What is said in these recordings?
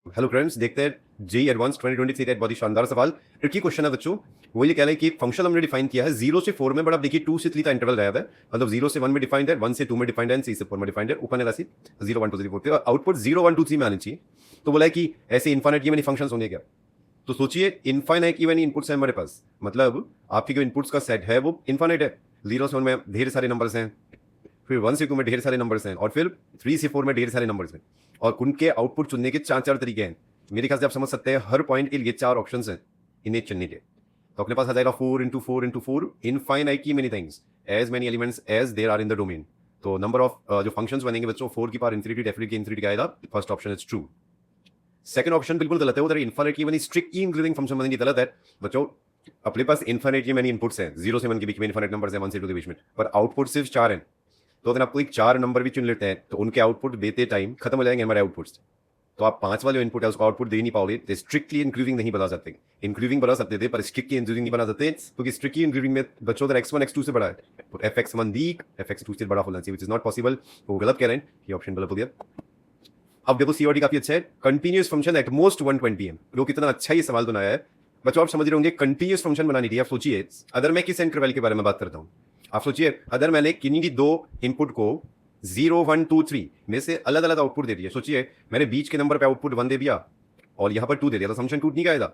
Hello friends, देखते हैं JEE advance 2023 का एक बहुत ही शानदार सवाल। ट्रिकी क्वेश्चन है बच्चों। वो ये कह रहा है कि फंक्शन हमने डिफाइन किया है 0 से 4 में, बट आप देखिए 2 से 3 का इंटरवल रहा है। मतलब 0 से 1 में डिफाइंड है, 1 से 2 में डिफाइंड है, 3 से 4 में डिफाइंड है। ऊपर राशि 0 1 2 3 4 आउटपुट 0 1 2 3 में आनी चाहिए। तो बोला है कि ऐसे इनफाइनाइट की मैनी फंक्शंस होंगे क्या। तो सोचिए इनफाइनाइट की मैनी इनपुट्स है हमारे पास, मतलब आपकी जो इनपुट्स का सेट है वो इनफाइनाइट है। 0 से 1 में ढेर सारे नंबर्स हैं, फिर 1 से 2 में ढेर सारे नंबर्स हैं, और फिर 3 से 4 में ढेर सारे नंबर्स हैं। और उनके आउटपुट चुनने के 4 तरीके हैं। मेरे ख्याल से आप समझ सकते हैं हर पॉइंट के लिए 4 ऑप्शंस हैं इन्हें चुनने के। तो अपने पास आ जाएगा 4 into 4 into 4 infinitely many things, as many elements as there are in the domain. तो नंबर ऑफ जो फंक्शंस बनेंगे बच्चों 4 की पावर इंफिनिटी डेफिनेटली इंफिनिटी का आएगा। First option is true. Second option बिल्कुल गलत है, उधर infinitely many strictly including function बनेंगे, गलत है बच्चों। अपने पास इनफाइनाइटली मेनी इनपुट्स हैं, 0 से 1 के बीच में इनफाइनाइट नंबर्स हैं, 1 से 2 के बीच में, पर आउटपुट सिर्फ 4 हैं। तो अगर आप कोई 4 नंबर भी चुन लेते हैं तो उनके आउटपुट देते टाइम खत्म हो जाएंगे हमारे आउटपुट्स। तो आप 5 वाले इनपुट है उसको आउटपुट दे नहीं पाओगे। तो स्ट्रिक्टली इंक्लूडिंग नहीं बना सकते। इंक्लूडिंग बना सकते थे पर स्ट्रिक्टली इंक्लूडिंग नहीं बना सकते, क्योंकि स्ट्रिक्टली इंक्लूडिंग में बच्चों अगर x1 x2 से बड़ा है तो fx1 वीक fx2 से बड़ा होना चाहिए, विच इज नॉट पॉसिबल। तो वो गलत कह रहे हैं, ये ऑप्शन गलत हो गया। अब देखो सीओडी काफी अच्छा है, continuous function at most 120 m। लोग कितना अच्छा ये सवाल बनाया है बच्चों। आप समझ रहे होंगे कंटिन्यूअस फंक्शन बनानी थी। आप सोचिए अगर मैं किस इंटरवल के बारे में बात करता हूँ, आप सोचिए अगर मैंने किन्हीं की 2 इनपुट को 0 1 2 3 में से अलग अलग आउटपुट दे दिया। सोचिए मैंने बीच के नंबर पे आउटपुट 1 दे दिया और यहाँ पर 2 दे दिया, तो फंक्शन टूट नहीं जाएगा।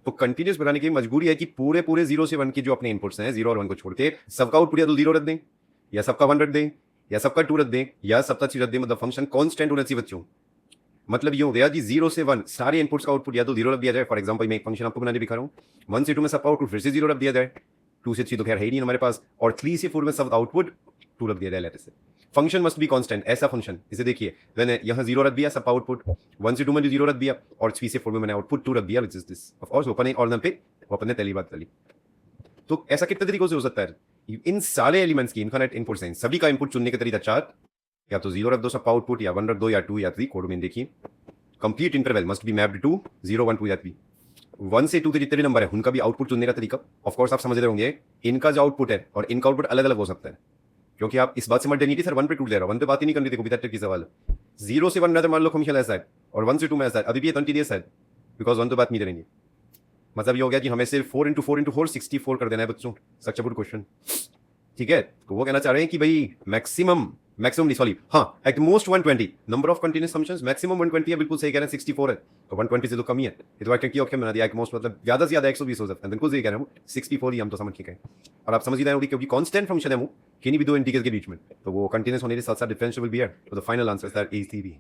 तो कंटिन्यूस बनाने की मजबूरी है कि पूरे 0 से 1 की जो अपने इनपुट्स हैं 0 और 1 को छोड़ के सबका आउटपुट या तो 0 रख दें, या सबका 1 रख दें, या सबका 2 रख दें, या सबका 3 रख दें। मतलब फंक्शन कांस्टेंट होना चाहिए बच्चों। मतलब ये हो गया कि 0 से 1 सारे इनपुट्स का आउटपुट या तो 0 रख दिया जाए। फॉर एग्जांपल मैं एक फंक्शन आपको बनाने दिखा रहा हूँ, 1 से 2 में सबका आउटपुट फिर से 0 रख दिया जाए, 2 से 3 तो खैर है ही नहीं हमारे पास, और 3 से 4 में सब आउटपुट 2 रख दिया जाए। लेटर से फंक्शन मस्ट बी कांस्टेंट। ऐसा फंक्शन इसे देखिए, मैंने यहाँ 0 रख दिया सब आउटपुट, 1 से 2 में 0 रख दिया, और 3 से 4 में मैंने आउटपुट 2 रख दिया, which is this. Of course open है और पे ओपन ने पहली बात कर ली। तो ऐसा कितने तरीकों से हो सकता है। इन सारे एलिमेंट्स की इनफाइनाइट इनपुट्स हैं, सभी का इनपुट चुनने का तरीका 4, या तो 0 रख दो सबका आउटपुट, या 1 रख दो, या 2 या 3। कोड में देखिए complete interval must be mapped to 0 1 2 या 3। 1 से 2 तक जितने नंबर है उनका भी आउटपुट चुनने का तरीका। ऑफ कोर्स आप समझ रहे होंगे इनका जो आउटपुट है और इनका आउटपुट अलग अलग हो सकता है, क्योंकि आप इस बात से मत डरिए सर 1 पे टूट जाएगा, 1 पे बात ही नहीं करनी थी। कभी तक की सवाल 0 से 1 ना मान लो हमेशा ऐसा है, और 1 से 2 में ऐसा है, अभी भी ये 20 है शायद, बिकॉज 1 तो बात नहीं करेंगे। मतलब ये हो गया कि हमें सिर्फ 4 into 4 into 4 64 कर देना है बच्चों। सच गुड क्वेश्चन, ठीक है। तो वो कहना चाह रहे हैं कि भाई मैक्सिमम नहीं सॉरी, हाँ at most 120 number of continuous functions, maximum 120 है। बिल्कुल सही कह रहे हैं, 64 है तो 120 से तो कम ही है। ये तो एक्टिव ऑप्शन बना दिया एट मोस्ट, मतलब ज्यादा से ज्यादा 120 हो सकता है। बिल्कुल सही कह रहे हैं, 64 ही हम तो समझ के गए। और आप समझ ही रहे होंगे क्योंकि कांस्टेंट फंक्शन है वो किन्हीं भी 2 इंटीजर्स के बीच में, तो वो कंटिन्यूअस होने के साथ साथ डिफरेंशिएबल भी है। तो the final answer is that ACB।